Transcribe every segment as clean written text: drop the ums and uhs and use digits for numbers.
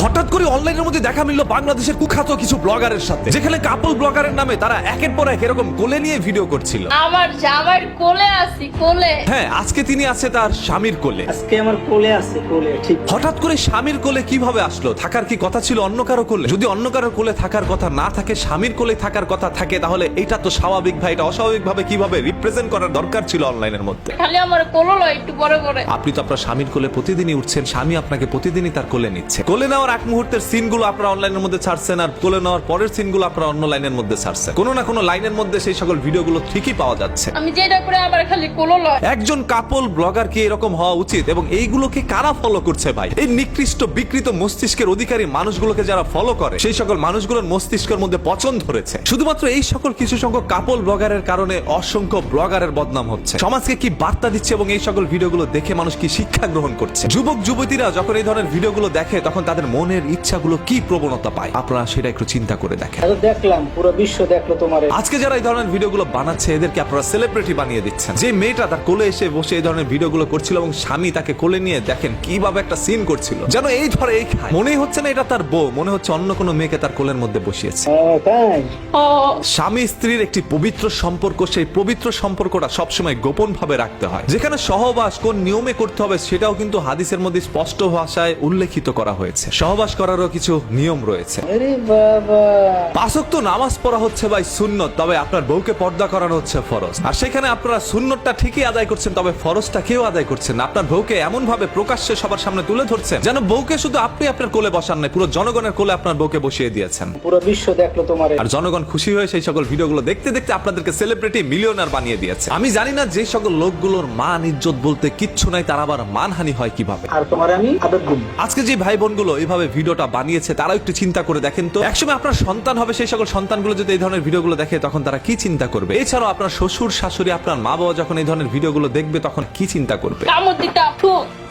হঠাৎ করে অনলাইনের মধ্যে দেখা মিলল বাংলাদেশের কুখ্যাত কিছু ব্লগারের সাথে, যেখানে কাপল ব্লগারের নামে তারা একের পর এক এরকম কোলে নিয়ে ভিডিও করছিল। আমার জামার কোলে আছি, কোলে। হ্যাঁ, আজকে তিনি আছে তার স্বামীর কোলে। আজকে আমার কোলে আছে, কোলে। ঠিক। হঠাৎ করে স্বামীর কোলে কিভাবে আসলো? থাকার কি কথা ছিল অন্য কারো কোলে? যদি অন্য কারো কোলে থাকার কথা না থাকে, স্বামীর কোলে থাকার কথা থাকে, তাহলে এটা তো স্বাভাবিক ভাই। এটা অস্বাভাবিক ভাবে কিভাবে রিপ্রেজেন্ট করার দরকার ছিল অনলাইনের মধ্যে? খালি আমার কোলে লয় একটু পরে পরে। আপনি তো আপনার স্বামীর কোলে প্রতিদিনই উঠছেন, স্বামী আপনাকে প্রতিদিনই তার কোলে নিচ্ছে। কোলে নেওয়ার এক মুহূর্তের সিনগুলো আপনারা অনলাইনের মধ্যে ছাড়ছেন, আর কোলে নেওয়ার পরের সিনগুলো আপনারা অন্য লাইনের মধ্যে ছাড়ছেন। কোনো না কোনো লাইনের মধ্যে সেই সকল ভিডিওগুলো ঠিকই পাওয়া যাচ্ছে। আমি যেটা করে আমার খালি কোলে লয়। একজন কাপল ব্লগার কি এরকম হওয়া উচিত? এবং এইগুলোকে কারা ফলো করছে ভাই? এই নিকৃষ্ট বিকৃত মস্তিষ্কের অধিকারী মানুষগুলোকে যারা ফলো করে, সেই সকল মানুষগুলোর মস্তিষ্কের মধ্যে পচন ধরেছে। শুধুমাত্র এই সকল কিছু সংখ্যক কাপল ব্লগারের কারণে অসংখ্য ব্লগারের বদনাম হচ্ছে। সমাজকে কি বার্তা দিচ্ছে এবং এই সকল ভিডিওগুলো দেখে মানুষ কি শিক্ষা গ্রহণ করছে? যুবক যুবতীরা যখন এই ধরনের ভিডিওগুলো দেখে, তখন তাদের মনের ইচ্ছাগুলো কি প্রবণতা পায়, আপনারা সেটা একটু চিন্তা করে দেখেন। দেখলাম, পুরো বিশ্ব দেখলো তোমারে। আজকে যারা এই ধরনের ভিডিওগুলো বানাচ্ছে, এদেরকে আপনারা সেলিব্রিটি বানিয়ে দিচ্ছেন। যে মেয়েটা তার কোলে এসে বসে এই ধরনের ভিডিওগুলো করছিল এবং স্বামী তাকে কোলে নিয়ে দেখেন কিভাবে একটা সিন করছিল, যেন এই ধরে এই খায়। মনেই হচ্ছে না এটা তার বউ, মনে হচ্ছে অন্য কোনো মেয়েকে তার কোলের মধ্যে বসিয়েছে। তাই স্বামী স্ত্রীর একটি পবিত্র সম্পর্ক, সেই পবিত্র সম্পর্কটা সবসময় গোপন ভাবে রাখতে হয়। যেখানে সহবাস কোন নিয়মে করতে হবে সেটাও কিন্তু হাদিসের মধ্যে স্পষ্ট ভাষায় উল্লেখিত করা হয়েছে। সহবাস করারও কিছু নিয়ম রয়েছে। আরে বাবা, 5 ওয়াক্ত নামাজ পড়া হচ্ছে ভাই সুন্নত, তবে আপনার বউকে পর্দা করানো হচ্ছে ফরজ। আর সেখানে আপনারা সুন্নতটা ঠিকই আদায় করছেন, তবে ফরজটা কেউ আদায় করছেন না। আপনার বউকে এমন ভাবে প্রকাশ্যে সবার সামনে তুলে ধরছেন যেন বউকে শুধু আপনি আপনার কোলে বসান নাই, পুরো জনগণের কোলে আপনার বউকে বসিয়ে দিয়েছেন। পুরো বিশ্ব দেখলো তোমারে। আর জনগণ খুশি হয়ে সেই সকল ভিডিওগুলো দেখতে দেখতে আপনাদেরকে সেলিব্রিটি মিলিয়নার বানিয়ে দিয়েছে। আমি জানি না যে সকল লোকগুলোর মান ইজ্জত বলতে কিচ্ছু নাই, তার আবার মানহানি হয় কিভাবে। আর তোমার আমি আদর গুণ। আজকে যে ভাই বোনগুলো এইভাবে ভিডিওটা বানিয়েছে, তারা একটু চিন্তা করে দেখেন তো, একসময় আপনার সন্তান হবে, সেই সকল সন্তানগুলো যদি এই ধরনের ভিডিওগুলো দেখে, তখন তারা কি চিন্তা করবে? এছাড়াও আপনার শ্বশুর শাশুড়ি, আপনার মা বাবা যখন এই ধরনের ভিডিওগুলো দেখবে, তখন কি চিন্তা করবে? কামড় দিতাম,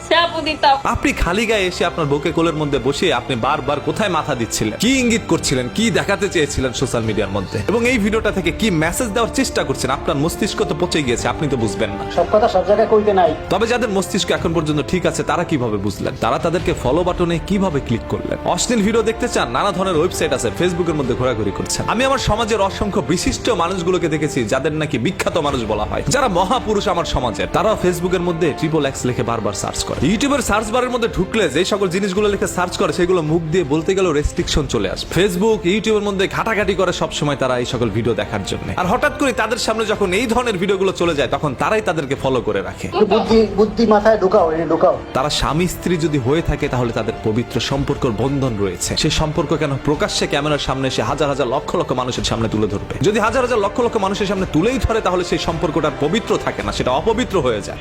শ্যাপু দিতাম। আপনি খালি গায়ে এসে আপনার বউকে কোলের মধ্যে বসিয়ে আপনি বারবার কোথায় মাথা দিচ্ছিলেন, কি ইঙ্গিত করছিলেন, কি দেখাতে চেয়েছিলেন সোশ্যাল মিডিয়ার মধ্যে, এবং এই ভিডিওটা থেকে কি মেসেজ দেওয়ার চেষ্টা করছেন? আপনার মস্তিষ্ক তো পচে গিয়েছে, আপনি তো বুঝবেন না। সব কথা সব জায়গায় কইতে নাই। তবে যাদের মস্তিষ্ক এখন পর্যন্ত ঠিক আছে, তারা কিভাবে বুঝলেন? তারা তাদেরকে ফলো বাটনে কিভাবে ক্লিক করলেন? অশ্লীল ভিডিও দেখতে চান? নানা ধরনের ওয়েবসাইট আছে, ফেসবুকের মধ্যে ঘোরাঘুরি করছেন। আমি আমার সমাজের অসংখ্য বিশিষ্ট মানুষগুলোকে দেখেছি, যাদের নাকি বিখ্যাত মানুষ বলা হয়, যারা মহাপুরুষ আমার সমাজের, তারা ফেসবুকের মধ্যে XXX লিখে বারবার সার্চ করে। ইউটিউবের সার্চ বারের মধ্যে ঢুকলে যে সকল জিনিসগুলো লিখে সার্চ করে, সেগুলো মুখ দিয়ে বলতে গেলেও রেস্ট্রিকশন চলে আসে। ফেসবুক ইউটিউবের মধ্যে ঘাটাঘাটি করে সবসময় তারা এই সকল ভিডিও দেখার জন্য। আর হঠাৎ করে তাদের সামনে যখন এই ধরনের ভিডিওগুলো চলে যায়, তখন তারাই তাদেরকে ফলো করে রাখে। বুদ্ধি মাথায় ঢুকাও, এনে ঢুকাও। তারা স্বামী স্ত্রী যদি হয়ে থাকে, তাহলে তাদের পবিত্র সম্পর্কের বন্ধন রয়েছে। সেই সম্পর্ক কেন প্রকাশ্যে ক্যামেরার সামনে এসে হাজার হাজার লক্ষ লক্ষ মানুষের সামনে তুলে ধরবে? যদি হাজার হাজার লক্ষ লক্ষ মানুষের সামনে তুলেই ধরে, তাহলে সেই সম্পর্কটা পবিত্র থাকে না, সেটা অপবিত্র হয়ে যায়।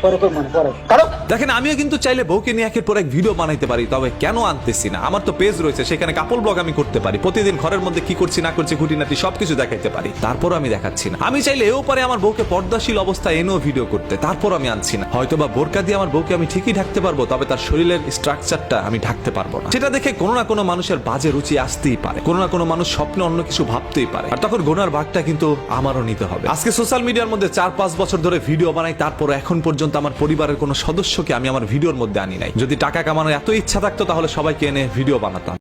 দেখেন, আমিও কিন্তু চাইলে বউকে নিয়ে একের পর এক ভিডিও বানাইতে পারি, তবে কেন আনতেছি না? আমার তো পেজ রয়েছে, সেখানে কাপল ব্লগ আমি করতে পারি। প্রতিদিন ঘরের মধ্যে কি করছি না করছি, খুঁটিনাটি সবকিছু দেখাইতে পারি। তারপর আমি দেখাচ্ছি না। আমি চাইলে এও পারে আমার বউকে পর্দাশীল অবস্থায় এনেও ভিডিও করতে, তারপর আমি আনছি না। হয়তো বা বোরকা দিয়ে আমার বউকে আমি ঠিকই ঢাকতে পারবো, তবে তার শরীরের স্ট্রাকচারটা আমি ঢাকতে পারবো না। সেটা দেখে কোনো না কোনো মানুষের বাজে রুচি আসতেই পারে, কোনো না কোনো মানুষ স্বপ্নে অন্য কিছু ভাবতেই পারে, আর তখন গোনার ভাগটা কিন্তু আমারও নিতে হবে। আজকে সোশ্যাল মিডিয়ার মধ্যে 4-5 বছর ধরে ভিডিও বানাই, তারপর এখন পর্যন্ত আমার পরিবারের কোনো সদস্যকে আমি আমার ভিডিওর মধ্যে আনি নাই। যদি টাকা কামানোর এত ইচ্ছা থাকতো, তাহলে সবাইকে এনে ভিডিও বানাতাম।